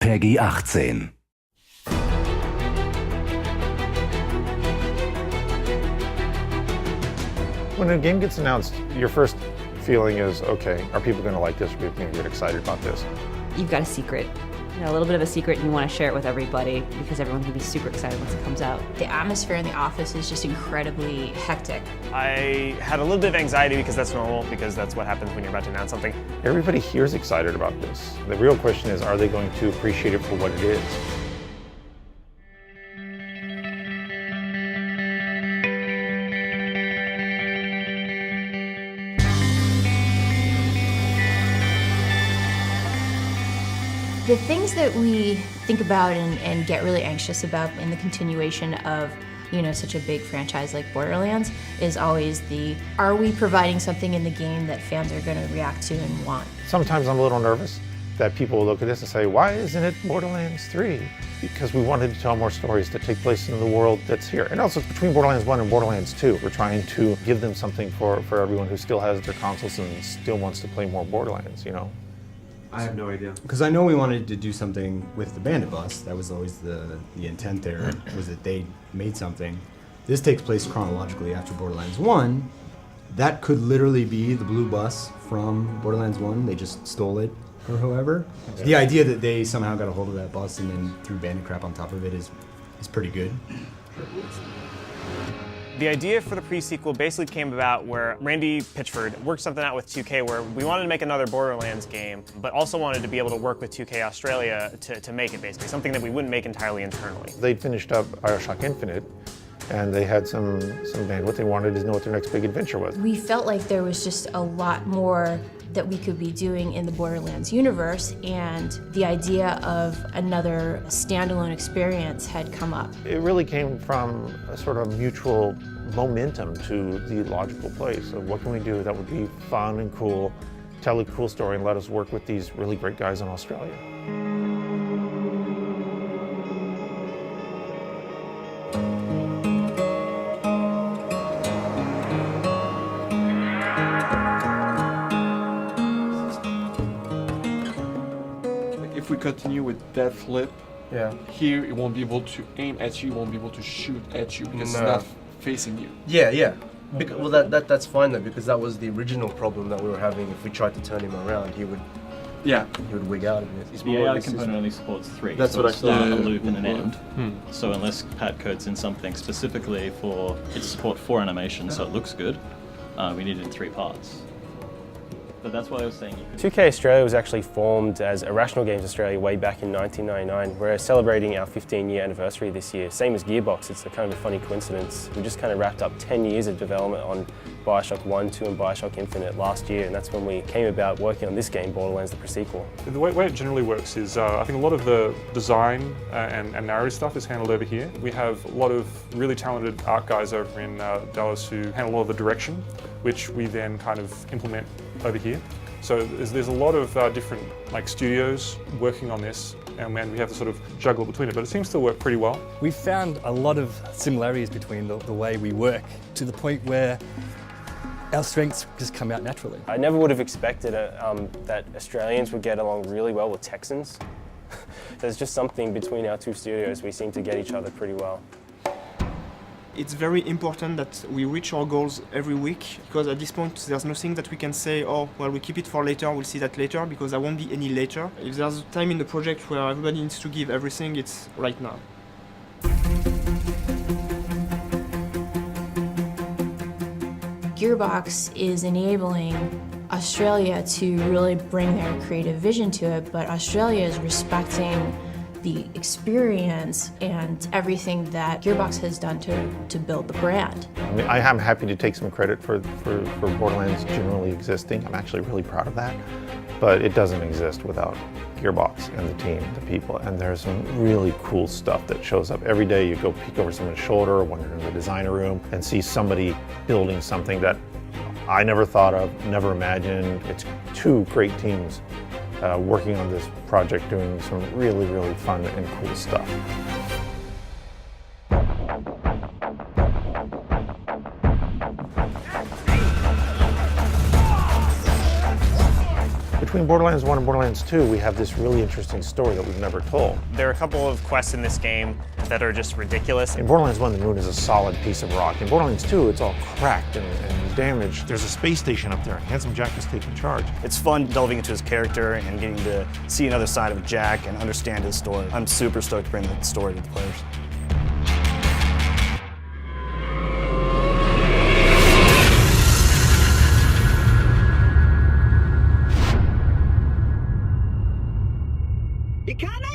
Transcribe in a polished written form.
Peggy 18. When a game gets announced, your first feeling is, okay, are people going to like this? Are people going to get excited about this? You've got a secret. You know, a little bit of a secret, and you want to share it with everybody because everyone's going to be super excited once it comes out. The atmosphere in the office is just incredibly hectic. I had a little bit of anxiety because that's normal, because that's what happens when you're about to announce something. Everybody here is excited about this. The real question is, are they going to appreciate it for what it is? The things that we think about and get really anxious about in the continuation of, you know, such a big franchise like Borderlands is always are we providing something in the game that fans are going to react to and want? Sometimes I'm a little nervous that people will look at this and say, why isn't it Borderlands 3? Because we wanted to tell more stories that take place in the world that's here. And also between Borderlands 1 and Borderlands 2, we're trying to give them something for everyone who still has their consoles and still wants to play more Borderlands, you know? I have no idea. Because I know we wanted to do something with the Bandit Bus. That was always the intent there, was that they made something. This takes place chronologically after Borderlands 1. That could literally be the blue bus from Borderlands 1. They just stole it or whoever. Okay. The idea that they somehow got a hold of that bus and then threw bandit crap on top of it is pretty good. The idea for the pre-sequel basically came about where Randy Pitchford worked something out with 2K where we wanted to make another Borderlands game, but also wanted to be able to work with 2K Australia to make it, basically, something that we wouldn't make entirely internally. They'd finished up BioShock Infinite, and they had some bandwidth. They wanted to know what their next big adventure was. We felt like there was just a lot more that we could be doing in the Borderlands universe, and the idea of another standalone experience had come up. It really came from a sort of mutual momentum to the logical place of what can we do that would be fun and cool, tell a cool story, and let us work with these really great guys in Australia. If we continue with that flip, here it won't be able to aim at you, it won't be able to shoot at you because it's not facing you. Yeah. Well, that's fine though, because that was the original problem that we were having. If we tried to turn him around, he would wig out of it. It's the AI component only supports 3. That's so what I start thought. a loop and an end. So unless Pat codes in something specifically for it to support 4 animations, so it looks good, we needed 3 parts. But that's why I was saying you could... 2K Australia was actually formed as Irrational Games Australia way back in 1999. We're celebrating our 15-year anniversary this year, same as Gearbox. It's a kind of a funny coincidence. We just kind of wrapped up 10 years of development on BioShock 1, 2 and BioShock Infinite last year, and that's when we came about working on this game, Borderlands, the pre-sequel. The way it generally works is I think a lot of the design and narrative stuff is handled over here. We have a lot of really talented art guys over in Dallas who handle a lot of the direction, which we then kind of implement over here. So there's a lot of different studios working on this, and we have to sort of juggle between it, but it seems to work pretty well. We found a lot of similarities between the way we work, to the point where our strengths just come out naturally. I never would have expected that Australians would get along really well with Texans. There's just something between our 2 studios. We seem to get each other pretty well. It's very important that we reach our goals every week, because at this point there's nothing that we can say, oh, well, we keep it for later, we'll see that later, because there won't be any later. If there's a time in the project where everybody needs to give everything, it's right now. Gearbox is enabling Australia to really bring their creative vision to it, but Australia is respecting the experience and everything that Gearbox has done to build the brand. I mean, I am happy to take some credit for Borderlands generally existing. I'm actually really proud of that. But it doesn't exist without Gearbox and the team, the people. And there's some really cool stuff that shows up every day. You go peek over someone's shoulder or wander in the designer room and see somebody building something that I never thought of, never imagined. It's 2 great teams working on this project, doing some really, really fun and cool stuff. between Borderlands 1 and Borderlands 2, we have this really interesting story that we've never told. There are a couple of quests in this game that are just ridiculous. In Borderlands 1, the moon is a solid piece of rock. In Borderlands 2, it's all cracked and damaged. There's a space station up there, and Handsome Jack is taking charge. It's fun delving into his character and getting to see another side of Jack and understand his story. I'm super stoked to bring that story to the players. You kinda